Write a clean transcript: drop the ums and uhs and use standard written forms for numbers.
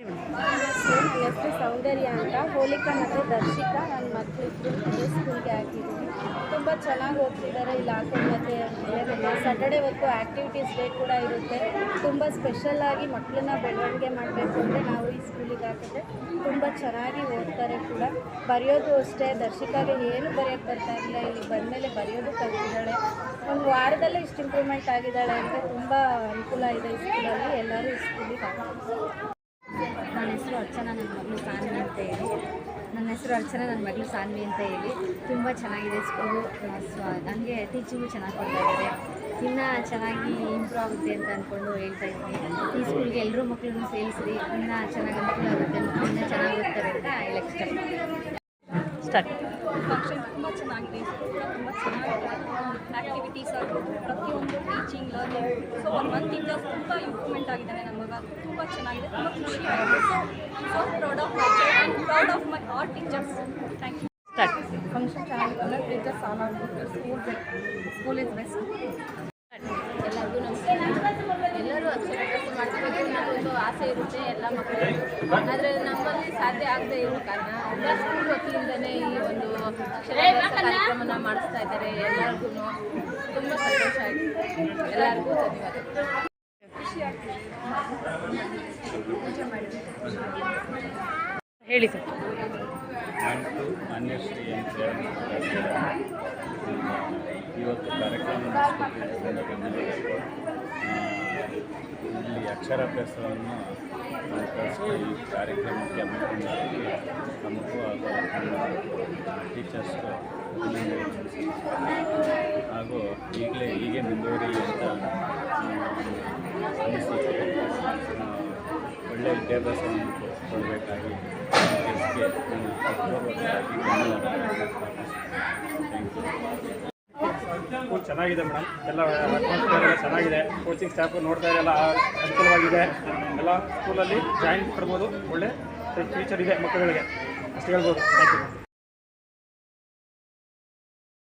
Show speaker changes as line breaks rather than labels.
ನನ್ನ ಹೆಸರು ಸೌಂದರ್ಯ ಅಂತ. ಹೋಲಿಕಾ ಮತ್ತು ದರ್ಶಿಕಾ ನನ್ನ ಮಕ್ಕಳಿಬ್ಬರು ಇದೇ ಸ್ಕೂಲ್ಗೆ ಹಾಕಿದ್ದೀನಿ. ತುಂಬ ಚೆನ್ನಾಗಿ ಓದ್ತಿದ್ದಾರೆ ಇಲ್ಲಿ ಹಾಕೊಂಡು. ಮತ್ತು ಸ್ಯಾಟರ್ಡೇ ಹೊತ್ತು ಆ್ಯಕ್ಟಿವಿಟೀಸ್ ಡೇ ಕೂಡ ಇರುತ್ತೆ. ತುಂಬ ಸ್ಪೆಷಲ್ಲಾಗಿ ಮಕ್ಕಳನ್ನ ಬೆಳವಣಿಗೆ ಮಾಡಬೇಕು ಅಂದರೆ ನಾವು ಈ ಸ್ಕೂಲಿಗೆ ಹಾಕಿದ್ರೆ ತುಂಬ ಚೆನ್ನಾಗಿ ಓದ್ತಾರೆ ಕೂಡ. ಬರೆಯೋದು ಅಷ್ಟೇ, ದರ್ಶಿಕಾಗೆ ಏನು ಬರೆಯೋಕ್ಕೆ ಬರ್ತಾ ಇರಲಿಲ್ಲ, ಇಲ್ಲಿ ಬಂದಮೇಲೆ ಬರೆಯೋದು ಕಲಿತಿದ್ದಾಳೆ. ಒಂದು ವಾರದಲ್ಲೇ ಇಷ್ಟು ಇಂಪ್ರೂವ್ಮೆಂಟ್ ಆಗಿದ್ದಾಳೆ ಅಂತ ತುಂಬ ಅನುಕೂಲ ಇದೆ ಈ ಸ್ಕೂಲಲ್ಲಿ. ಎಲ್ಲರೂ ಈ ಸ್ಕೂಲಿಗೆ ಹಾಕ್ತಾರೆ.
ನನ್ನ ಹೆಸರು ಅರ್ಚನಾ, ನನ್ನ ಮಗಳು ಸಾನ್ವಿ ಅಂತ ಹೇಳಿ. ತುಂಬ ಚೆನ್ನಾಗಿದೆ ಸ್ಕೂಲು. ನನಗೆ ಟೀಚಿಂಗು ಚೆನ್ನಾಗಿ ಕೊಡ್ತಾ ಇದ್ದಾರೆ. ಇನ್ನೂ ಚೆನ್ನಾಗಿ ಇಂಪ್ರೂವ್ ಆಗುತ್ತೆ ಅಂತ ಅಂದ್ಕೊಂಡು ಹೇಳ್ತಾ ಇದ್ದೀನಿ. ಈ ಸ್ಕೂಲ್ಗೆ ಎಲ್ಲರೂ ಮಕ್ಕಳನ್ನು ಸೇರಿಸಿ ಇನ್ನೂ ಚೆನ್ನಾಗಿ ಅನುಕೂಲ ಆಗುತ್ತೆ, ಮಕ್ಕಳು ಇನ್ನೂ ಚೆನ್ನಾಗಿ ಓದ್ತಾರೆ ಅಂತ ಹೇಳಕ್ಕೆ
ಸ್ಟಾರ್ಟ್.
ಫಂಕ್ಷನ್ ತುಂಬ ಚೆನ್ನಾಗಿದೆ. ತುಂಬ ಚೆನ್ನಾಗಿದೆ. ಆ್ಯಕ್ಟಿವಿಟೀಸ್ ಆಗ್ಬೋದು, ಪ್ರತಿಯೊಂದು ಟೀಚಿಂಗ್, ಲರ್ನಿಂಗ್. ಸೊ 1 ಮಂತಿಂದ ತುಂಬ ಇಂಪ್ರೂವ್ಮೆಂಟ್ ಆಗಿದ್ದಾನೆ ನನ್ನ ಮಗ. ತುಂಬ ಚೆನ್ನಾಗಿದೆ, ತುಂಬ ಖುಷಿ ಆಗಿದೆ. So proud of my child, proud of my all teachers. Thank you.
Start.
Function ಚೆನ್ನಾಗಿದೆ. Teachers all our school is best.
ಎಲ್ಲರಿಗೂ ನಮಸ್ಕಾರ. ಎಲ್ಲರೂ ಅಕ್ಷರಾಭ್ಯಾಸ ಮಾಡಿಸ್ಬೇಕು ಅನ್ನೋದೊಂದು ಆಸೆ ಇರುತ್ತೆ ಎಲ್ಲ ಮಕ್ಕಳು. ಆದರೆ ನಮ್ಮಲ್ಲಿ ಸಾಧ್ಯ ಆಗದೆ ಇರೋ ಕಾರಣ ಎಲ್ಲ ಸ್ಕೂಲ್ ವತಿಯಿಂದಲೇ ಈ ಒಂದು ಅಕ್ಷರಾಭ್ಯಾಸ ಕಾರ್ಯಕ್ರಮನ ಮಾಡಿಸ್ತಾ ಇದ್ದಾರೆ. ಎಲ್ಲರಿಗೂ ತುಂಬ ಸಂತೋಷ ಆಗಿದೆ. ಎಲ್ಲರಿಗೂ ಧನ್ಯವಾದ.
ಹೇಳಿ ಸರ್.
ನಾನು ಅನ್ಯಶ್ರೀ ಅಂತ ಹೇಳಿ ಇವತ್ತು ಕಾರ್ಯಕ್ರಮ ನಡೆಸಿಕೊಟ್ಟಿದ್ದ ಇಲ್ಲಿ ಅಕ್ಷರಾಭ್ಯಾಸವನ್ನು ಕಲಿಸ್ತಾ ಈ ಕಾರ್ಯಕ್ರಮಕ್ಕೆ ಹಮ್ಮಿಕೊಂಡವರಿಗೆ ನಮಗೂ ಹಾಗೂ ಟೀಚರ್ಸ್ಗೂ ಹಾಗೂ ಹೀಗೆ ಮುಂದುವರಿಲಿ ಅಂತ ಅನಿಸಿಕೆ. ಒಳ್ಳೆಯ ವಿದ್ಯಾಭ್ಯಾಸವನ್ನು ಕೊಡಬೇಕಾಗಿ ಟೀಚರ್ಸ್ಗೆ ಅಪೂರ್ವಕವಾಗಿ ಧನ್ಯವಾದಗಳನ್ನು
ಸ್ಕೂಲ್ ಚೆನ್ನಾಗಿದೆ ಮೇಡಮ್. ಎಲ್ಲ ಅಟ್ಮಾಸ್ಫಿಯರ್ ಎಲ್ಲ ಚೆನ್ನಾಗಿದೆ. ಕೋಚಿಂಗ್ ಸ್ಟಾಫು ನೋಡ್ತಾ ಇರಲ್ಲ ಅನುಕೂಲವಾಗಿದೆ. ಎಲ್ಲ ಸ್ಕೂಲಲ್ಲಿ ಜಾಯಿನ್ ಕೊಡ್ಬೋದು. ಒಳ್ಳೆ ಫ್ಯೂಚರ್ ಇದೆ ಮಕ್ಕಳಿಗೆ, ಅಷ್ಟು ಹೇಳ್ಬೋದು. Thank you.